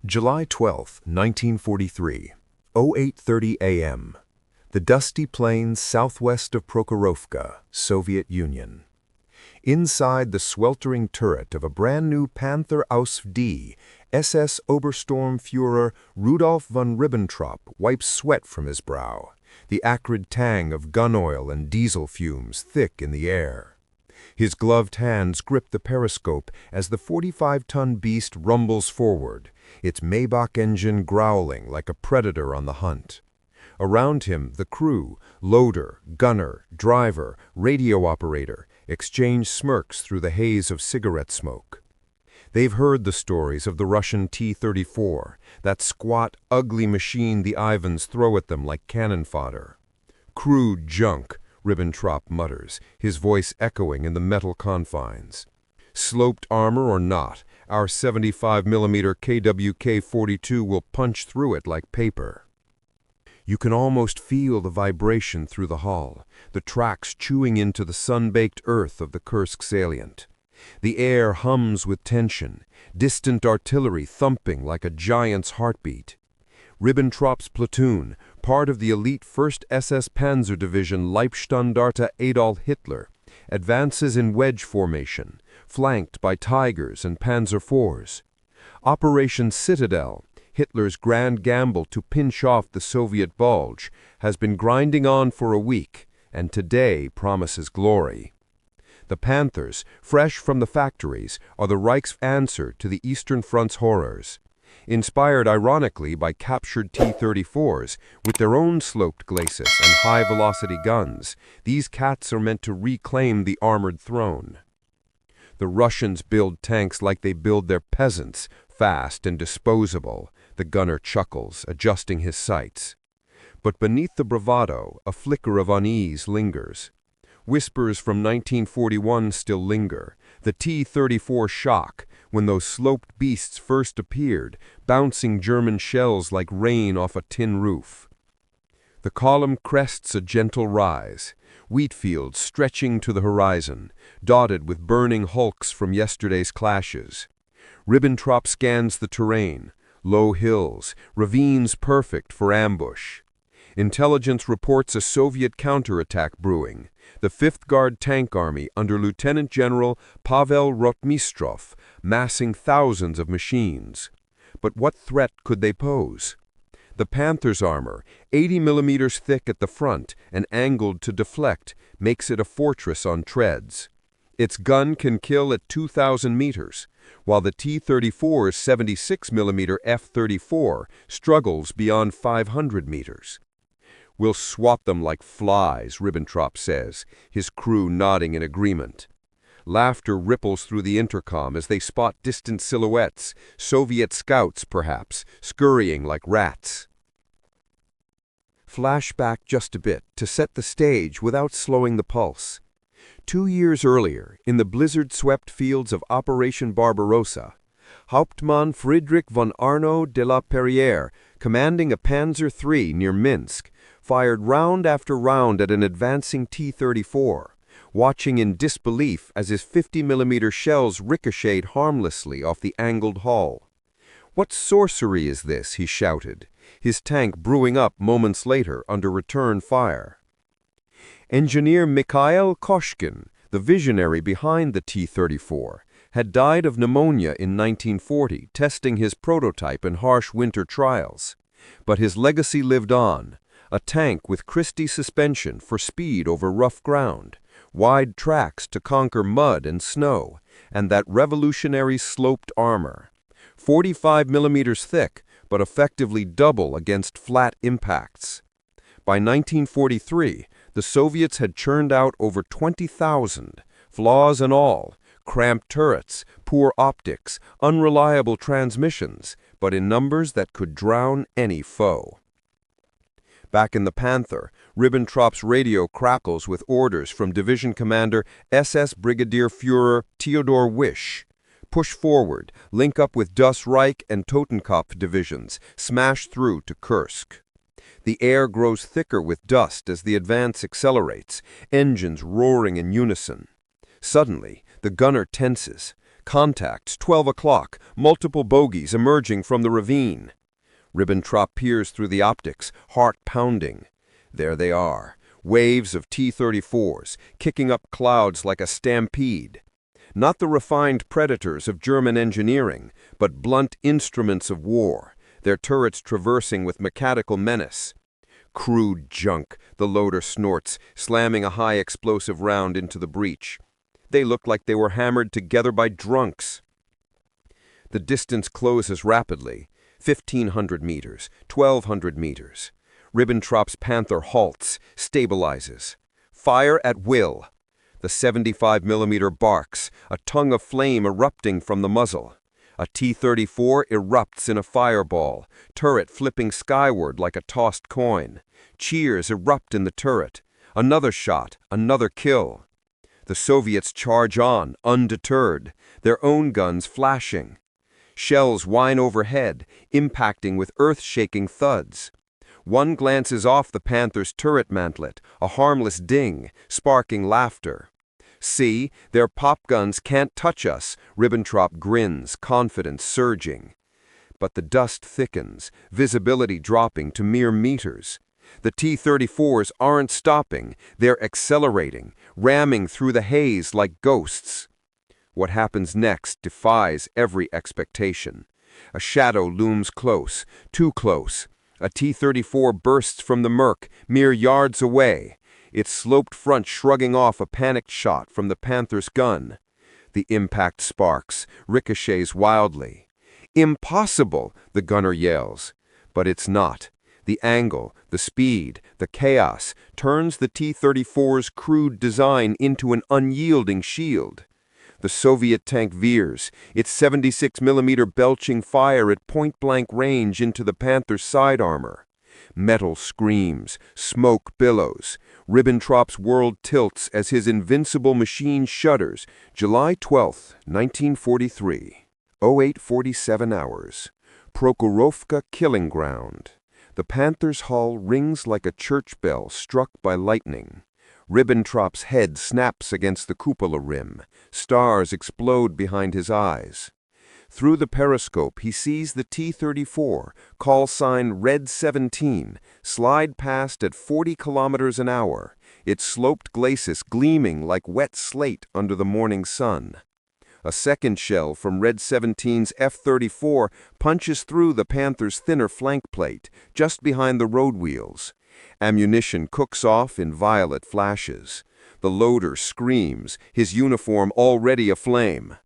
July 12, 1943, 08:30 a.m. The dusty plains southwest of Prokhorovka, Soviet Union. Inside the sweltering turret of a brand-new Panther ASV D, SS Obersturmführer Rudolf von Ribbentrop wipes sweat from his brow, the acrid tang of gun oil and diesel fumes thick in the air. His gloved hands grip the periscope as the 45-ton beast rumbles forward, its Maybach engine growling like a predator on the hunt. Around him, the crew, loader, gunner, driver, radio operator, exchange smirks through the haze of cigarette smoke. They've heard the stories of the Russian T-34, that squat, ugly machine the Ivans throw at them like cannon fodder. "Crude junk," Ribbentrop mutters, his voice echoing in the metal confines. "Sloped armor or not, our 75mm KWK-42 will punch through it like paper." You can almost feel the vibration through the hull, the tracks chewing into the sun-baked earth of the Kursk salient. The air hums with tension, distant artillery thumping like a giant's heartbeat. Ribbentrop's platoon, part of the elite 1st SS Panzer Division Leibstandarte Adolf Hitler, advances in wedge formation, flanked by Tigers and Panzer IVs. Operation Citadel, Hitler's grand gamble to pinch off the Soviet bulge, has been grinding on for a week, and today promises glory. The Panthers, fresh from the factories, are the Reich's answer to the Eastern Front's horrors. Inspired ironically by captured T-34s, with their own sloped glacis and high-velocity guns, these cats are meant to reclaim the armored throne. The Russians build tanks like they build their peasants, fast and disposable, the gunner chuckles, adjusting his sights. But beneath the bravado, a flicker of unease lingers. Whispers from 1941 still linger, the T-34 shock, when those sloped beasts first appeared, bouncing German shells like rain off a tin roof. The column crests a gentle rise, wheat fields stretching to the horizon, dotted with burning hulks from yesterday's clashes. Ribbentrop scans the terrain, low hills, ravines perfect for ambush. Intelligence reports a Soviet counterattack brewing, the 5th Guard Tank Army under Lieutenant General Pavel Rotmistrov, massing thousands of machines. But what threat could they pose? The Panther's armor, 80mm thick at the front and angled to deflect, makes it a fortress on treads. Its gun can kill at 2,000 meters, while the T-34's 76mm F-34 struggles beyond 500 meters. "We'll swat them like flies," Ribbentrop says, his crew nodding in agreement. Laughter ripples through the intercom as they spot distant silhouettes, Soviet scouts, perhaps, scurrying like rats. Flashback just a bit to set the stage without slowing the pulse. 2 years earlier, in the blizzard-swept fields of Operation Barbarossa, Hauptmann Friedrich von Arno de la Perrière, commanding a Panzer III near Minsk, fired round after round at an advancing T-34, watching in disbelief as his 50mm shells ricocheted harmlessly off the angled hull. "What sorcery is this?" he shouted, his tank brewing up moments later under return fire. Engineer Mikhail Koshkin, the visionary behind the T-34, had died of pneumonia in 1940, testing his prototype in harsh winter trials. But his legacy lived on, a tank with Christie suspension for speed over rough ground, wide tracks to conquer mud and snow, and that revolutionary sloped armor. 45mm thick, but effectively double against flat impacts. By 1943, the Soviets had churned out over 20,000, flaws and all, cramped turrets, poor optics, unreliable transmissions, but in numbers that could drown any foe. Back in the Panther, Ribbentrop's radio crackles with orders from Division Commander SS Brigadier Führer Theodor Wisch. Push forward, link up with Das Reich and Totenkopf divisions, smash through to Kursk. The air grows thicker with dust as the advance accelerates, engines roaring in unison. Suddenly, the gunner tenses. Contact, 12 o'clock, multiple bogies emerging from the ravine. Ribbentrop peers through the optics, heart pounding. There they are, waves of T-34s, kicking up clouds like a stampede. Not the refined predators of German engineering, but blunt instruments of war, their turrets traversing with mechanical menace. Crude junk, the loader snorts, slamming a high explosive round into the breach. They look like they were hammered together by drunks. The distance closes rapidly. 1,500 meters, 1,200 meters. Ribbentrop's Panther halts, stabilizes. Fire at will. The 75mm barks, a tongue of flame erupting from the muzzle. A T-34 erupts in a fireball, turret flipping skyward like a tossed coin. Cheers erupt in the turret. Another shot, another kill. The Soviets charge on, undeterred, their own guns flashing. Shells whine overhead, impacting with earth-shaking thuds. One glances off the Panther's turret mantlet, a harmless ding, sparking laughter. See, their pop guns can't touch us, Ribbentrop grins, confidence surging. But the dust thickens, visibility dropping to mere meters. The T-34s aren't stopping, they're accelerating, ramming through the haze like ghosts. What happens next defies every expectation. A shadow looms close, too close. A T-34 bursts from the murk, mere yards away, its sloped front shrugging off a panicked shot from the Panther's gun. The impact sparks, ricochets wildly. "Impossible!" the gunner yells. But it's not. The angle, the speed, the chaos turns the T-34's crude design into an unyielding shield. The Soviet tank veers, its 76mm belching fire at point-blank range into the Panther's side armor. Metal screams, smoke billows. Ribbentrop's world tilts as his invincible machine shudders. July 12, 1943, 08:47 hours. Prokhorovka killing ground. The Panther's hull rings like a church bell struck by lightning. Ribbentrop's head snaps against the cupola rim. Stars explode behind his eyes. Through the periscope, he sees the T-34, call sign Red 17, slide past at 40 kilometers an hour, its sloped glacis gleaming like wet slate under the morning sun. A second shell from Red 17's F-34 punches through the Panther's thinner flank plate, just behind the road wheels. Ammunition cooks off in violet flashes. The loader screams, his uniform already aflame.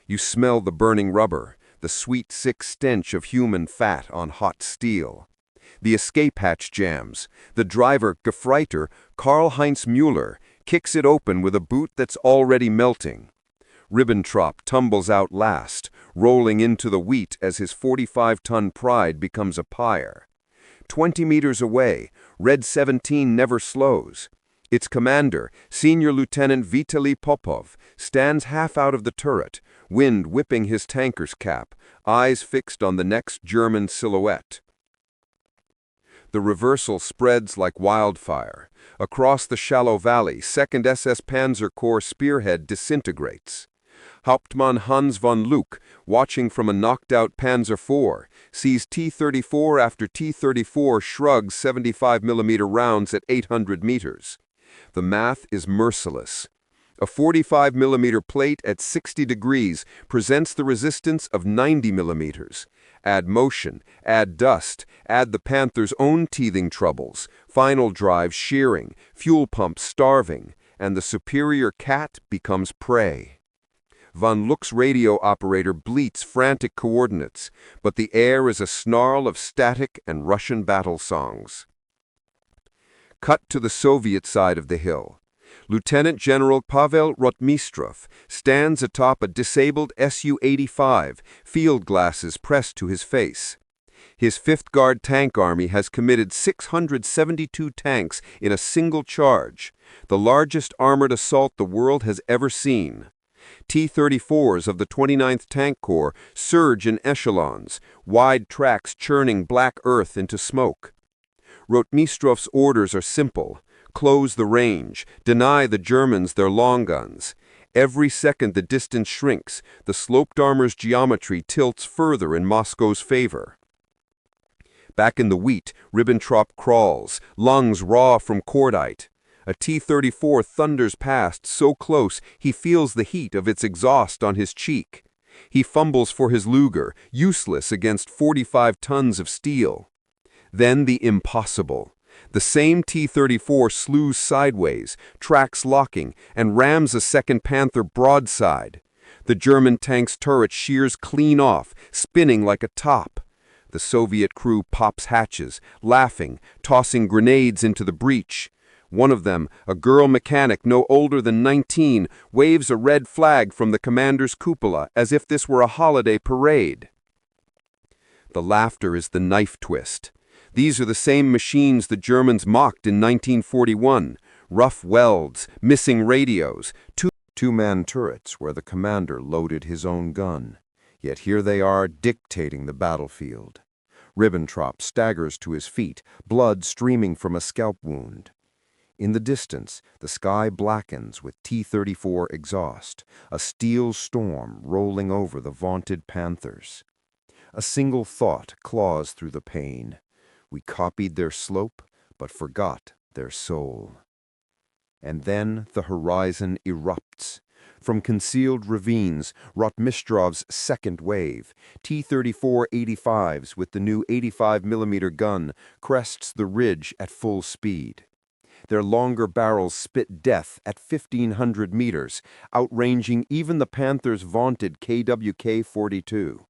You smell the burning rubber, the sweet, sick stench of human fat on hot steel. The escape hatch jams. The driver, Gefreiter, Karl-Heinz Müller, kicks it open with a boot that's already melting. Ribbentrop tumbles out last, rolling into the wheat as his 45-ton pride becomes a pyre. 20 meters away, Red 17 never slows. Its commander, Senior Lieutenant Vitaly Popov, stands half out of the turret, wind whipping his tanker's cap, eyes fixed on the next German silhouette. The reversal spreads like wildfire. Across the shallow valley, 2nd SS Panzer Corps spearhead disintegrates. Hauptmann Hans von Luck, watching from a knocked-out Panzer IV, sees T-34 after T-34 shrugs 75mm rounds at 800 meters. The math is merciless. A 45mm plate at 60 degrees presents the resistance of 90mm. Add motion, add dust, add the Panther's own teething troubles, final drive shearing, fuel pumps starving, and the superior cat becomes prey. Von Luck's radio operator bleats frantic coordinates, but the air is a snarl of static and Russian battle songs. Cut to the Soviet side of the hill. Lieutenant General Pavel Rotmistrov stands atop a disabled Su-85, field glasses pressed to his face. His 5th Guard tank army has committed 672 tanks in a single charge, the largest armored assault the world has ever seen. T-34s of the 29th Tank Corps surge in echelons, wide tracks churning black earth into smoke. Rotmistrov's orders are simple: close the range, deny the Germans their long guns. Every second the distance shrinks, the sloped armor's geometry tilts further in Moscow's favor. Back in the wheat, Ribbentrop crawls, lungs raw from cordite. A T-34 thunders past so close he feels the heat of its exhaust on his cheek. He fumbles for his Luger, useless against 45 tons of steel. Then the impossible. The same T-34 slews sideways, tracks locking, and rams a second Panther broadside. The German tank's turret shears clean off, spinning like a top. The Soviet crew pops hatches, laughing, tossing grenades into the breach. One of them, a girl mechanic no older than 19, waves a red flag from the commander's cupola as if this were a holiday parade. The laughter is the knife twist. These are the same machines the Germans mocked in 1941. Rough welds, missing radios, two-man turrets where the commander loaded his own gun. Yet here they are dictating the battlefield. Ribbentrop staggers to his feet, blood streaming from a scalp wound. In the distance, the sky blackens with T-34 exhaust, a steel storm rolling over the vaunted Panthers. A single thought claws through the pain. We copied their slope, but forgot their soul. And then the horizon erupts. From concealed ravines, Rotmistrov's second wave, T-34-85s with the new 85mm gun, crests the ridge at full speed. Their longer barrels spit death at 1,500 meters, outranging even the Panther's vaunted KWK-42.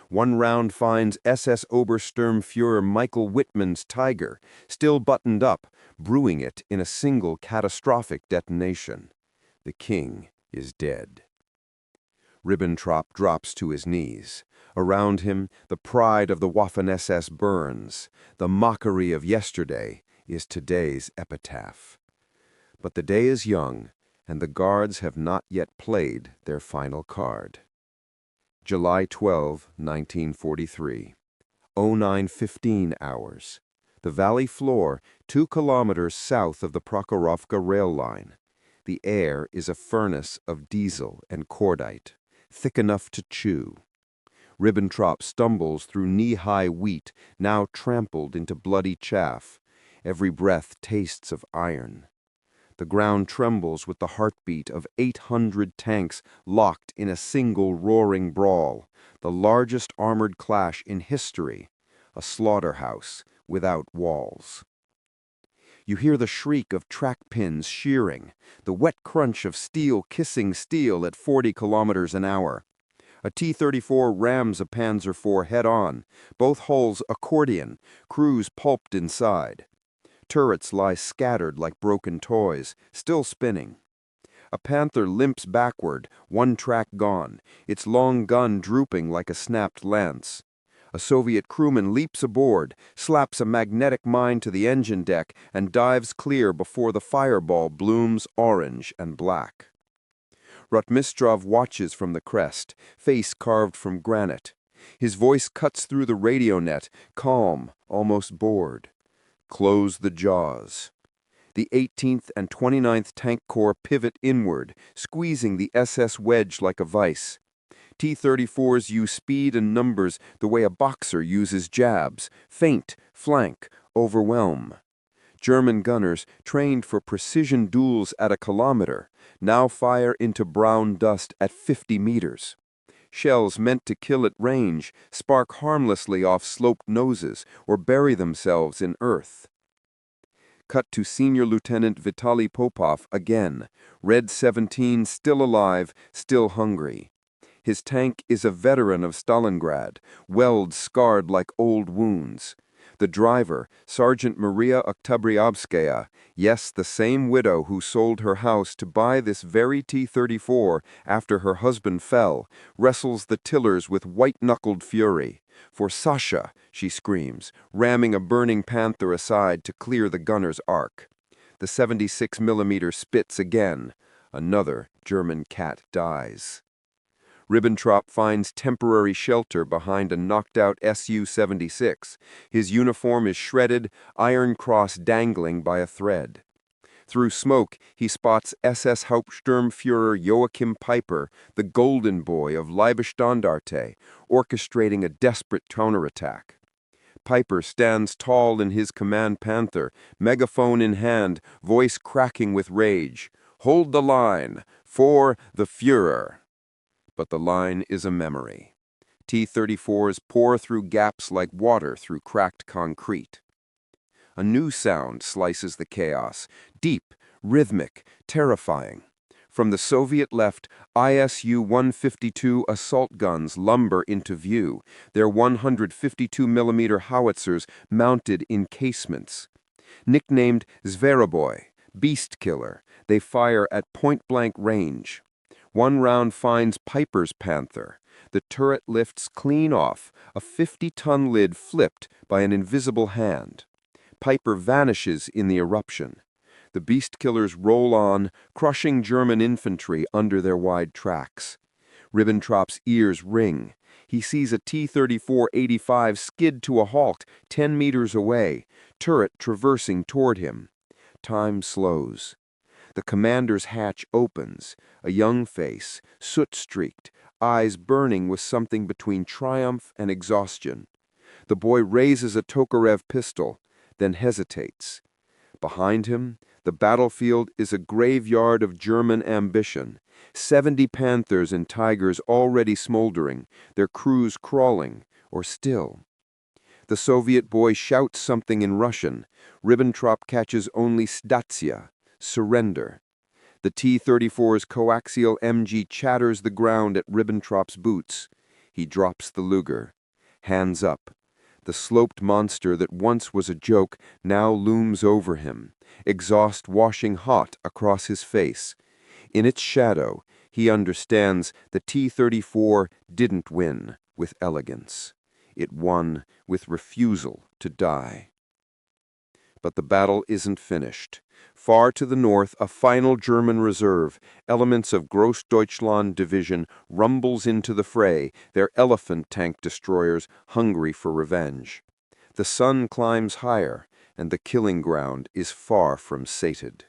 One round finds SS Obersturmführer Michael Wittmann's Tiger, still buttoned up, brewing it in a single catastrophic detonation. The king is dead. Ribbentrop drops to his knees. Around him, the pride of the Waffen-SS burns. The mockery of yesterday is today's epitaph. But the day is young, and the guards have not yet played their final card. July 12, 1943. 09:15 hours. The valley floor, 2 kilometers south of the Prokhorovka rail line. The air is a furnace of diesel and cordite, thick enough to chew. Ribbentrop stumbles through knee-high wheat, now trampled into bloody chaff. Every breath tastes of iron. The ground trembles with the heartbeat of 800 tanks locked in a single roaring brawl, the largest armored clash in history, a slaughterhouse without walls. You hear the shriek of track pins shearing, the wet crunch of steel kissing steel at 40 kilometers an hour. A T-34 rams a Panzer IV head-on, both hulls accordion, crews pulped inside. Turrets lie scattered like broken toys, still spinning. A Panther limps backward, one track gone, its long gun drooping like a snapped lance. A Soviet crewman leaps aboard, slaps a magnetic mine to the engine deck, and dives clear before the fireball blooms orange and black. Rotmistrov watches from the crest, face carved from granite. His voice cuts through the radio net, calm, almost bored. Close the jaws. The 18th and 29th Tank Corps pivot inward, squeezing the SS wedge like a vice. T-34s use speed and numbers the way a boxer uses jabs, feint, flank, overwhelm. German gunners, trained for precision duels at a kilometer, now fire into brown dust at 50 meters. Shells meant to kill at range spark harmlessly off sloped noses or bury themselves in earth. Cut to Senior Lieutenant Vitaly Popov again, Red 17 still alive, still hungry. His tank is a veteran of Stalingrad, welds scarred like old wounds. The driver, Sergeant Maria Oktyabrskaya, yes, the same widow who sold her house to buy this very T-34 after her husband fell, wrestles the tillers with white-knuckled fury. For Sasha, she screams, ramming a burning Panther aside to clear the gunner's arc. The 76mm spits again. Another German cat dies. Ribbentrop finds temporary shelter behind a knocked-out Su-76. His uniform is shredded, iron cross dangling by a thread. Through smoke, he spots SS Hauptsturmführer Joachim Peiper, the golden boy of Leibestandarte, orchestrating a desperate counterattack. Peiper stands tall in his command panther, megaphone in hand, voice cracking with rage. "Hold the line! For the Führer!" But the line is a memory. T-34s pour through gaps like water through cracked concrete. A new sound slices the chaos, deep, rhythmic, terrifying. From the Soviet left, ISU-152 assault guns lumber into view, their 152mm howitzers mounted in casements. Nicknamed Zveroboy, Beast Killer, they fire at point-blank range. One round finds Peiper's Panther. The turret lifts clean off, a 50-ton lid flipped by an invisible hand. Peiper vanishes in the eruption. The beast killers roll on, crushing German infantry under their wide tracks. Ribbentrop's ears ring. He sees a T-34-85 skid to a halt 10 meters away, turret traversing toward him. Time slows. The commander's hatch opens, a young face, soot-streaked, eyes burning with something between triumph and exhaustion. The boy raises a Tokarev pistol, then hesitates. Behind him, the battlefield is a graveyard of German ambition. 70 Panthers and Tigers already smoldering, their crews crawling or still. The Soviet boy shouts something in Russian. Ribbentrop catches only "Statia," surrender. The T-34's coaxial MG chatters the ground at Ribbentrop's boots. He drops the Luger. Hands up. The sloped monster that once was a joke now looms over him, exhaust washing hot across his face. In its shadow, he understands the T-34 didn't win with elegance. It won with refusal to die. But the battle isn't finished. Far to the north, a final German reserve, elements of Grossdeutschland Division, rumbles into the fray, their elephant tank destroyers hungry for revenge. The sun climbs higher, and the killing ground is far from sated.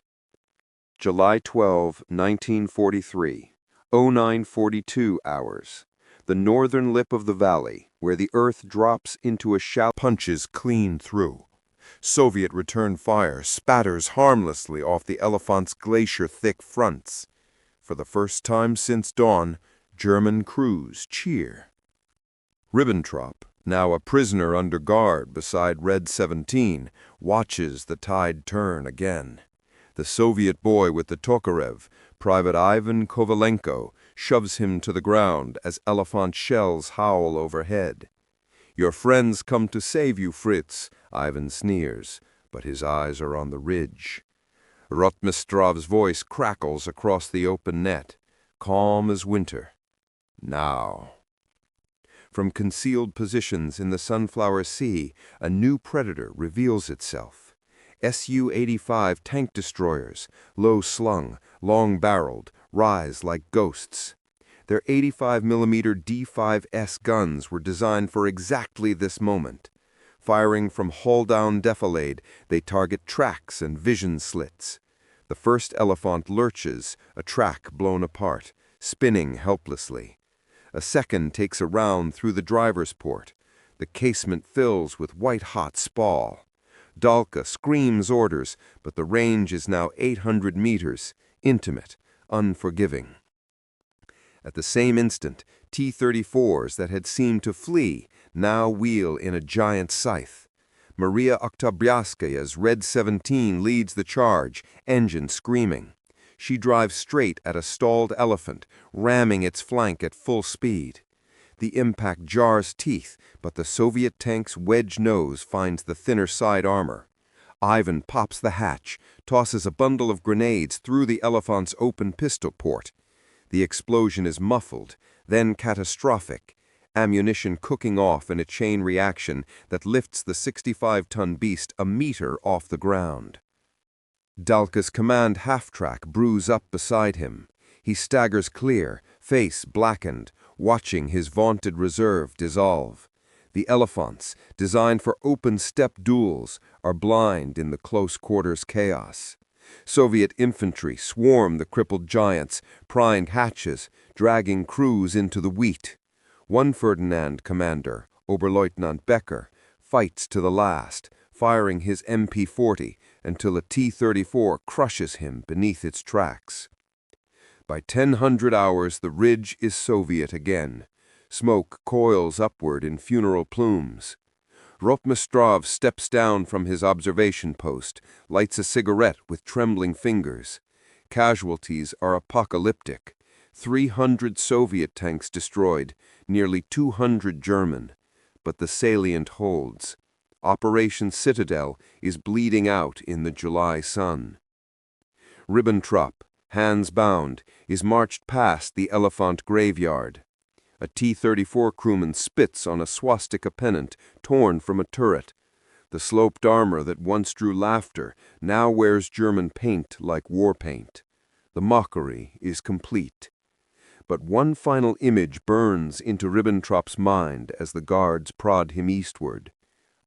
July 12, 1943, 09:42 hours. The northern lip of the valley, where the earth drops into a shallow Punches clean through. Soviet return fire spatters harmlessly off the Elephant's glacier-thick fronts. For the first time since dawn, German crews cheer. Ribbentrop, now a prisoner under guard beside Red 17, watches the tide turn again. The Soviet boy with the Tokarev, Private Ivan Kovalenko, shoves him to the ground as Elephant shells howl overhead. "Your friends come to save you, Fritz," Ivan sneers, but his eyes are on the ridge. Rotmistrov's voice crackles across the open net, calm as winter. Now. From concealed positions in the Sunflower Sea, a new predator reveals itself. Su-85 tank destroyers, low-slung, long-barreled, rise like ghosts. Their 85mm D5S guns were designed for exactly this moment. Firing from hull-down defilade, they target tracks and vision slits. The first Elephant lurches, a track blown apart, spinning helplessly. A second takes a round through the driver's port. The casement fills with white-hot spall. Dalka screams orders, but the range is now 800 meters, intimate, unforgiving. At the same instant, T-34s that had seemed to flee now wheel in a giant scythe. Maria Oktyabrskaya's Red 17 leads the charge, engine screaming. She drives straight at a stalled elephant, ramming its flank at full speed. The impact jars teeth, but the Soviet tank's wedge nose finds the thinner side armor. Ivan pops the hatch, tosses a bundle of grenades through the Elephant's open pistol port. The explosion is muffled, then catastrophic, ammunition cooking off in a chain reaction that lifts the 65-ton beast a meter off the ground. Dalka's command half-track brews up beside him. He staggers clear, face blackened, watching his vaunted reserve dissolve. The Elephants, designed for open-step duels, are blind in the close-quarters chaos. Soviet infantry swarm the crippled giants, prying hatches, dragging crews into the wheat. One Ferdinand commander, Oberleutnant Becker, fights to the last, firing his MP-40 until a T-34 crushes him beneath its tracks. By 1000 hours, the ridge is Soviet again. Smoke coils upward in funeral plumes. Rotmistrov steps down from his observation post, lights a cigarette with trembling fingers. Casualties are apocalyptic. 300 Soviet tanks destroyed, nearly 200 German. But the salient holds. Operation Citadel is bleeding out in the July sun. Ribbentrop, hands bound, is marched past the Elephant graveyard. A T-34 crewman spits on a swastika pennant torn from a turret. The sloped armor that once drew laughter now wears German paint like war paint. The mockery is complete. But one final image burns into Ribbentrop's mind as the guards prod him eastward.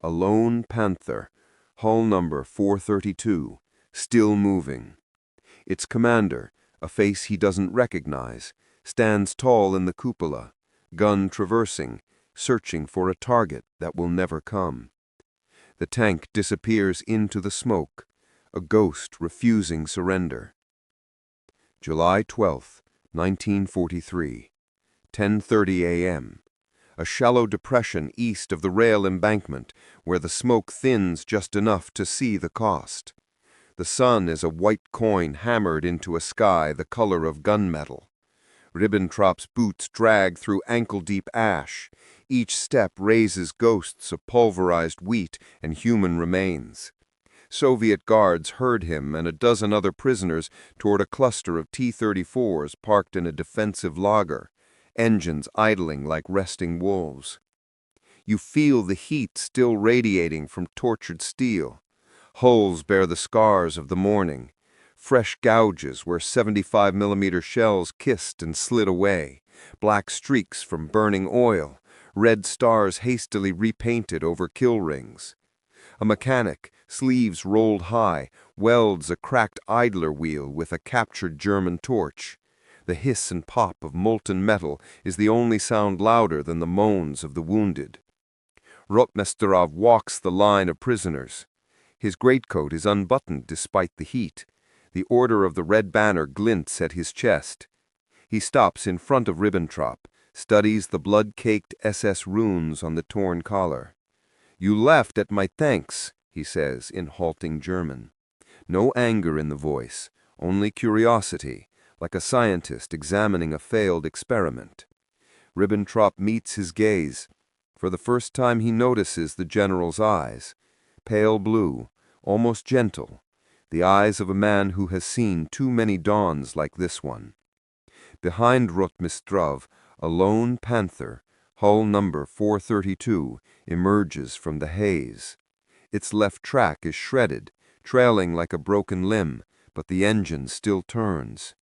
A lone panther, hull number 432, still moving. Its commander, a face he doesn't recognize, stands tall in the cupola, gun traversing, searching for a target that will never come. The tank disappears into the smoke, a ghost refusing surrender. July 12, 1943, 10:30 a.m. A shallow depression east of the rail embankment where the smoke thins just enough to see the cost. The sun is a white coin hammered into a sky the color of gunmetal. Ribbentrop's boots drag through ankle-deep ash. Each step raises ghosts of pulverized wheat and human remains. Soviet guards herd him and a dozen other prisoners toward a cluster of T-34s parked in a defensive lager, engines idling like resting wolves. You feel the heat still radiating from tortured steel. Hulls bear the scars of the morning. Fresh gouges where 75mm shells kissed and slid away, black streaks from burning oil, red stars hastily repainted over kill rings. A mechanic, sleeves rolled high, welds a cracked idler wheel with a captured German torch. The hiss and pop of molten metal is the only sound louder than the moans of the wounded. Rotmistrov walks the line of prisoners. His greatcoat is unbuttoned despite the heat. The Order of the Red Banner glints at his chest. He stops in front of Ribbentrop, studies the blood-caked SS runes on the torn collar. "You laughed at my thanks," he says in halting German. No anger in the voice, only curiosity, like a scientist examining a failed experiment. Ribbentrop meets his gaze. For the first time he notices the general's eyes, pale blue, almost gentle, the eyes of a man who has seen too many dawns like this one. Behind Rotmistrov, a lone panther, hull number 432, emerges from the haze. Its left track is shredded, trailing like a broken limb, but the engine still turns.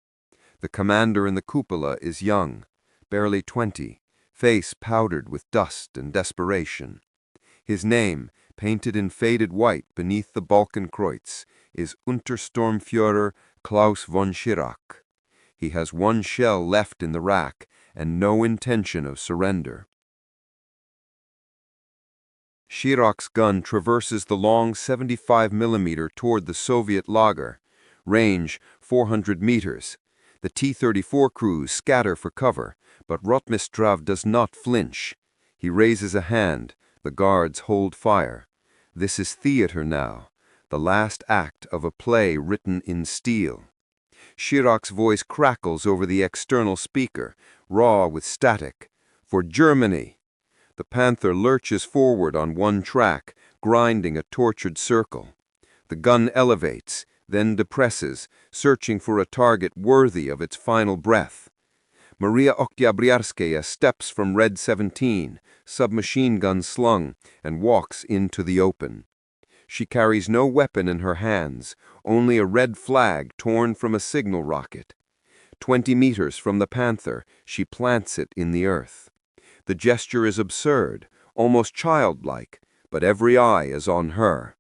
The commander in the cupola is young, barely 20, face powdered with dust and desperation. His name, painted in faded white beneath the Balkenkreuz, is Untersturmführer Klaus von Schirach. He has one shell left in the rack and no intention of surrender. Schirach's gun traverses the long 75mm toward the Soviet lager. Range 400 meters. The T-34 crews scatter for cover, but Rotmistrov does not flinch. He raises a hand. The guards hold fire. This is theater now, the last act of a play written in steel. Schirach's voice crackles over the external speaker, raw with static. "For Germany!" The panther lurches forward on one track, grinding a tortured circle. The gun elevates, then depresses, searching for a target worthy of its final breath. Maria Oktyabrskaya steps from Red 17, submachine gun slung, and walks into the open. She carries no weapon in her hands, only a red flag torn from a signal rocket. 20 meters from the panther, she plants it in the earth. The gesture is absurd, almost childlike, but every eye is on her.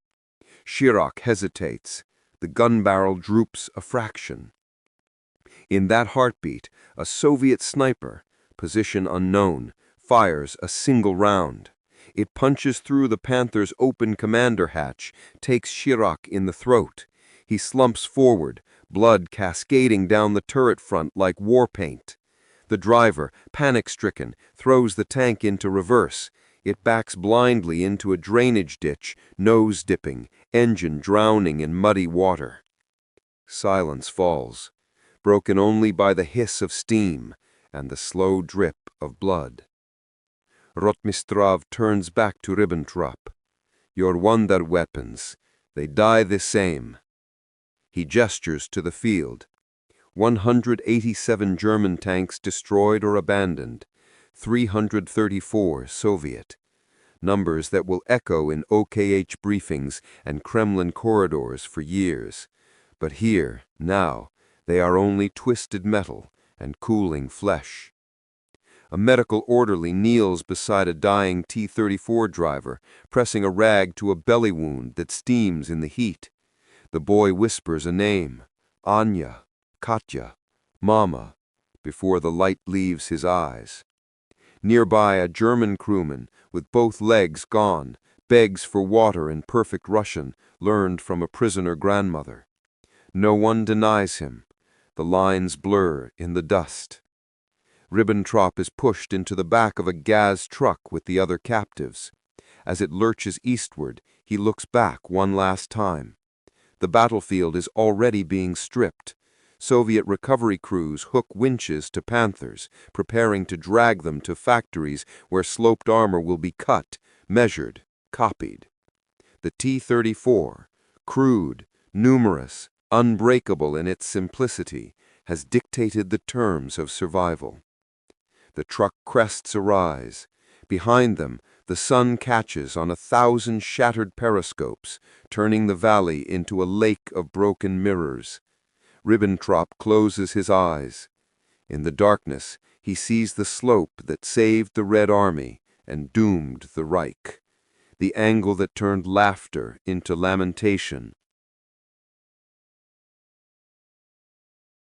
Schirach hesitates. the gun barrel droops a fraction. In that heartbeat, a Soviet sniper, position unknown, fires a single round. It punches through the Panther's open commander hatch, takes Chirac in the throat. He slumps forward, blood cascading down the turret front like war paint. The driver, panic-stricken, throws the tank into reverse. It backs blindly into a drainage ditch, nose-dipping, engine drowning in muddy water. Silence falls, broken only by the hiss of steam and the slow drip of blood. Rotmistrov turns back to Ribbentrop. "Your wonder weapons, they die the same." He gestures to the field. 187 German tanks destroyed or abandoned, 334 Soviet. Numbers that will echo in OKH briefings and Kremlin corridors for years. But here, now, they are only twisted metal and cooling flesh. A medical orderly kneels beside a dying T-34 driver, pressing a rag to a belly wound that steams in the heat. The boy whispers a name, Anya, Katya, Mama, before the light leaves his eyes. Nearby, a German crewman, with both legs gone, begs for water in perfect Russian, learned from a prisoner grandmother. No one denies him. The lines blur in the dust. Ribbentrop is pushed into the back of a Gaz truck with the other captives. As it lurches eastward, he looks back one last time. The battlefield is already being stripped. Soviet recovery crews hook winches to Panthers, preparing to drag them to factories where sloped armor will be cut, measured, copied. The T-34, crude, numerous, unbreakable in its simplicity, has dictated the terms of survival. The truck crests arise. Behind them, the sun catches on 1,000 shattered periscopes, turning the valley into a lake of broken mirrors. Ribbentrop closes his eyes. In the darkness, he sees the slope that saved the Red Army and doomed the Reich. The angle that turned laughter into lamentation,